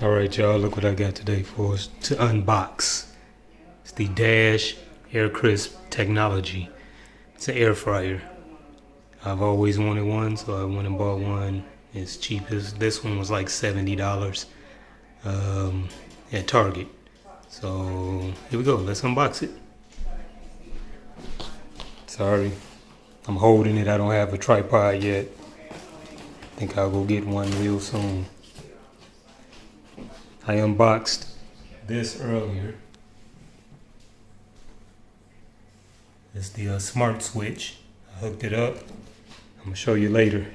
Alright y'all, look what I got today for us to unbox. It's the Dash Air Crisp technology. It's an air fryer. I've always wanted one, so I went and bought one. It's cheap as this one was like $70 at Target. So here we go, let's unbox it. Sorry, I'm holding it. I don't have a tripod yet. I think I'll go get one real soon. I unboxed this earlier. It's the smart switch. I hooked it up. I'm gonna show you later.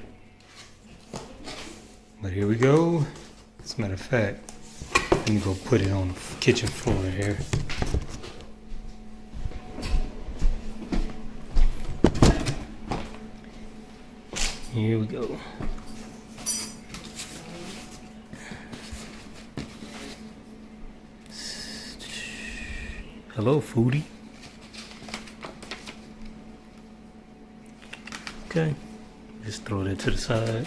But here we go. As a matter of fact, let me go put it on the kitchen floor here. Here we go. Hello, foodie. Okay, just throw that to the side.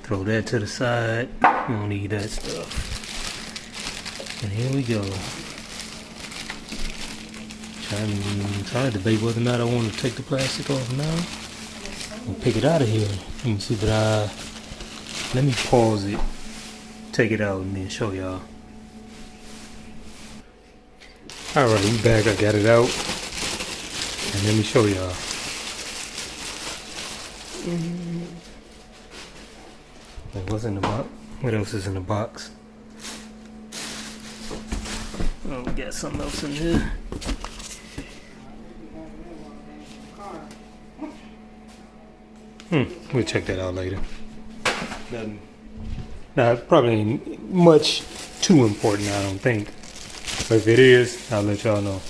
Throw that to the side. We don't need that stuff. And here we go. Trying to debate whether or not I want to take the plastic off now and pick it out of here. Let me see, but let me pause it, take it out, and then show y'all. Alright, we back. I got it out. And let me show y'all. Like, what's in the box? What else is in the box? Oh, we got something else in here. We'll check that out later. Nothing. Nah, probably ain't much too important, I don't think. But if it is, I'll let y'all know.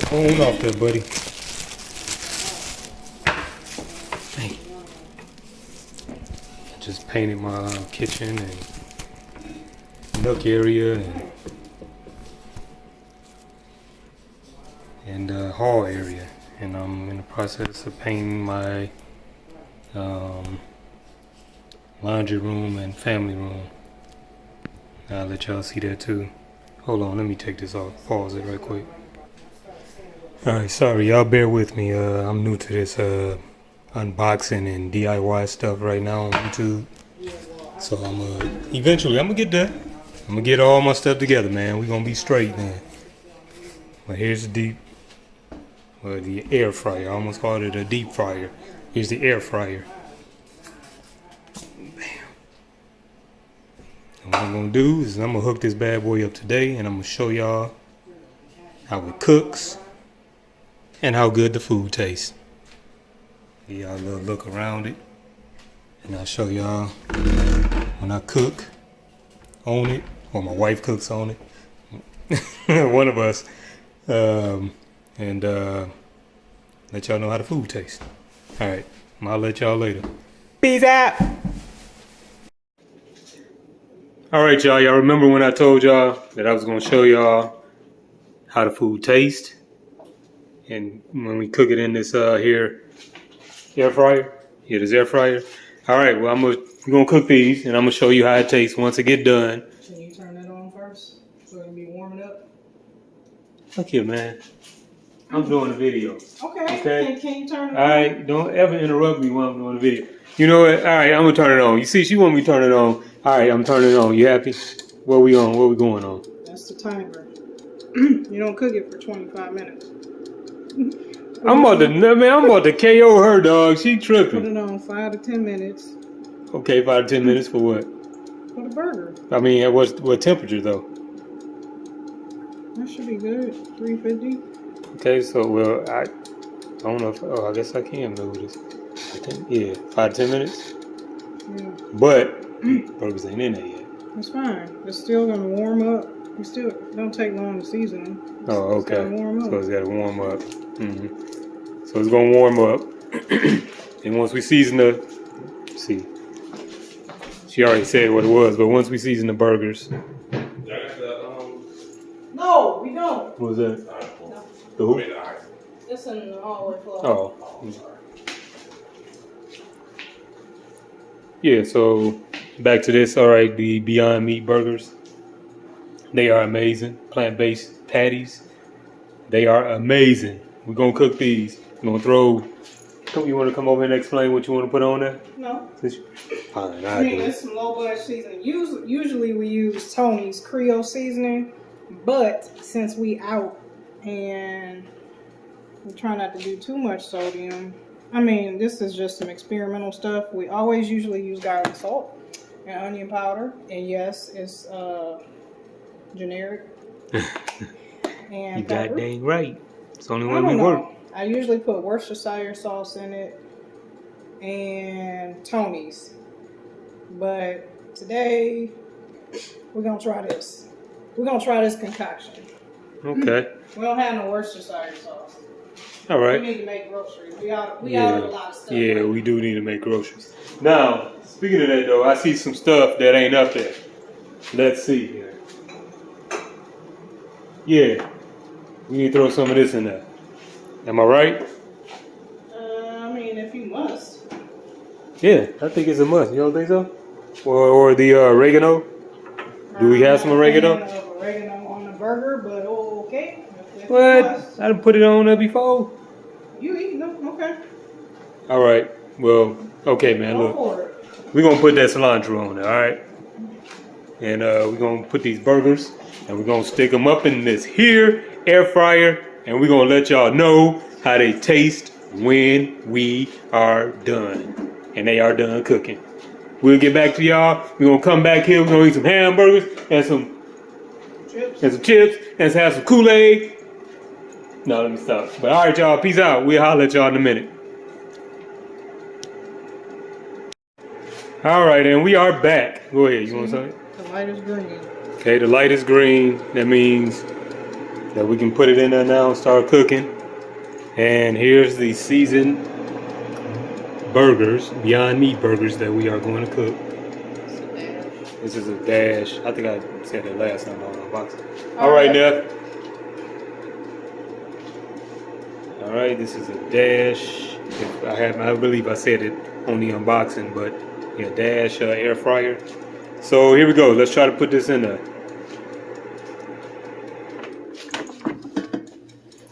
Hold off there, buddy. Hey. I just painted my kitchen and nook area and hall area. And I'm in the process of painting my laundry room and family room. I'll let y'all see that too. Hold on, let me take this off. Pause it right quick. Alright, sorry, y'all bear with me. I'm new to this unboxing and DIY stuff right now on YouTube. So eventually I'm gonna get there. I'm gonna get all my stuff together, man. We're gonna be straight then. But here's the air fryer. I almost called it a deep fryer. Here's the air fryer. And what I'm gonna do is I'm gonna hook this bad boy up today, and I'm gonna show y'all how it cooks and how good the food tastes. Give y'all a little look around it, and I'll show y'all when I cook on it, or my wife cooks on it, one of us, and let y'all know how the food tastes. All right, I'll let y'all later. Peace out. All right, y'all. Y'all remember when I told y'all that I was gonna show y'all how the food tastes, and when we cook it in this here air fryer, this air fryer. All right. Well, we're gonna cook these, and I'm gonna show you how it tastes once it get done. Can you turn that on first so it can be warming up? Look here, man. I'm doing a video. Okay. Can you turn it on? All right. Don't ever interrupt me while I'm doing a video. You know what? All right. I'm gonna turn it on. You see, she want me to turn it on. All right. I'm turning it on. You happy? What we on? What we going on? That's the timer. You don't cook it for 25 minutes. I'm about to KO her, dog. She tripping. Put it on 5 to 10 minutes. Okay, 5 to 10 minutes for what? For the burger. I mean, at what temperature though? That should be good. 350. Okay, so I don't know if I guess I can move this. I think 5 to 10 minutes. Yeah. But burgers ain't in there yet. That's fine. It's still gonna warm up. You still don't take long to season. Oh, okay. It's gotta warm up. So it's gotta warm up. So it's gonna warm up, and once we season see, she already said what it was, but once we season the burgers. No, we don't. What was that? No. The who? It's in the hallway floor. Oh. Yeah, so back to this. All right, the Beyond Meat burgers. They are amazing. Plant-based patties. They are amazing. We're going to cook these. We're going to throw... You want to come over and explain what you want to put on there? No. Fine, I mean, it's some low budget seasoning. Usually we use Tony's Creole seasoning, but since we out and we try not to do too much sodium, I mean, this is just some experimental stuff. We always usually use garlic salt and onion powder, and yes, it's generic. And you pepper. got dang right. It's the only I way we don't know. work. I usually put Worcestershire sauce in it and Tony's. But today, we're going to try this. We're going to try this concoction. Okay. We don't have no Worcestershire sauce. All right. We need to make groceries. We out of a lot of stuff. Yeah, right? we do need to make groceries. Now, speaking of that, though, I see some stuff that ain't up there. Let's see here. Yeah. We need to throw some of this in there. Am I right? I mean, if you must. Yeah, I think it's a must. You don't think so? Or the oregano? Do we have some oregano? I'm not a fan of oregano on the burger, but okay. If you What? must. I done put it on there before. You eat them, okay. All right. Well, okay, man. Go Look, for it. we're going to put that cilantro on there, all right? And we're going to put these burgers, and we're going to stick them up in this here air fryer, and we're going to let y'all know how they taste when we are done. And they are done cooking. We'll get back to y'all. We're going to come back here. We're going to eat some hamburgers and some chips and have some Kool-Aid. No, let me stop. But all right, y'all. Peace out. We'll holler at y'all in a minute. All right, and we are back. Go ahead. You want something? The light is green. Okay, the light is green. That means that we can put it in there now and start cooking. And here's the seasoned burgers, Beyond Meat burgers that we are going to cook. This is a dash. I think I said it last time on the box. All right, Neff. All right, this is a dash. I believe I said it on the unboxing, but yeah, dash air fryer. So here we go. Let's try to put this in there.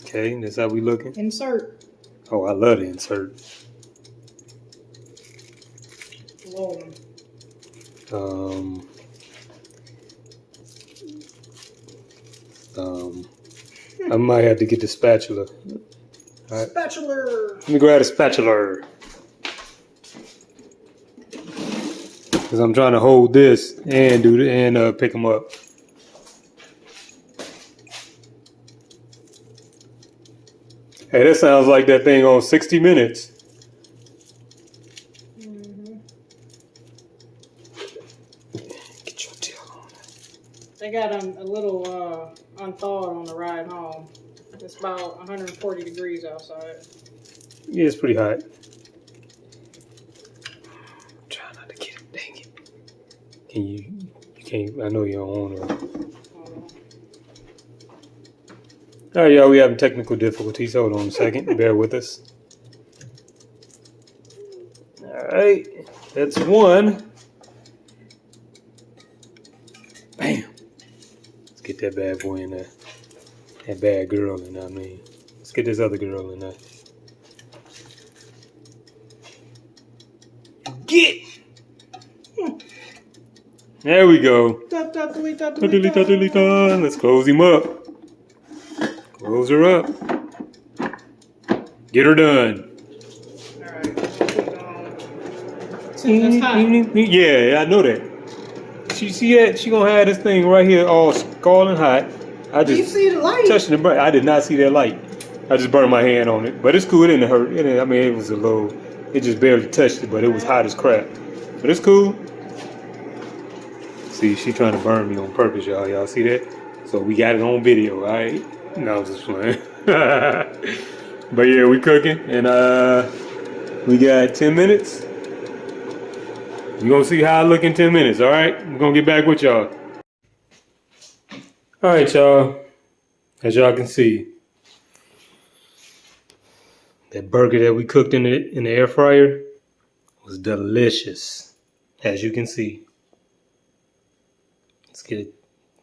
Okay, that's how we looking. Insert. Oh, I love the insert. Load 'em. I might have to get the spatula. All right. Spatula. Let me grab a spatula. Because I'm trying to hold this and pick them up. Hey, that sounds like that thing on 60 Minutes. Get your tail on that. They got a little unthawed on the ride home. It's about 140 degrees outside. Yeah, it's pretty hot. Try not to get it. Dang it. Can you can't. I know you don't want to. All right, y'all. We having technical difficulties. Hold on a second. Bear with us. All right, that's one. Bam. Let's get that bad boy in there. That bad girl in there. I mean, let's get this other girl in there. Get. There we go. Let's close him up. Close her up. Get her done. Alright, that's hot. Yeah, I know that. She gonna have this thing right here all scalding hot. I Do you just see the light? touched the burn. I did not see that light. I just burned my hand on it, but it's cool. It didn't hurt. I mean, it was a little. It just barely touched it, but it was hot as crap. But it's cool. See, she trying to burn me on purpose, y'all. Y'all see that? So we got it on video, all right? No, I'm just playing. But yeah, we cooking, and we got 10 minutes. You're gonna see how I look in 10 minutes, all right? We're gonna get back with y'all. All right, y'all. As y'all can see, That burger that we cooked in the air fryer was delicious, as you can see. Let's get it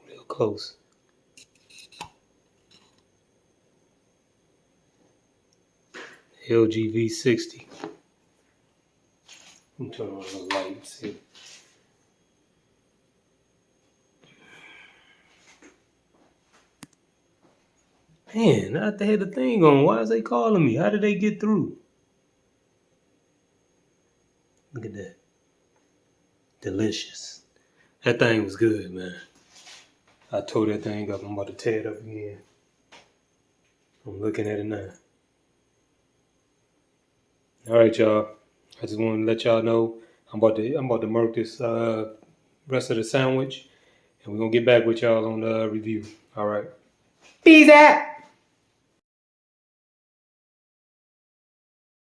real close. LG V60. Let me turn on the light. See. Man, I had the thing on. Why is they calling me? How did they get through? Look at that. Delicious. That thing was good, man. I tore that thing up. I'm about to tear it up again. I'm looking at it now. All right, y'all. I just want to let y'all know I'm about to murk this rest of the sandwich, and we're gonna get back with y'all on the review. All right. Peace out.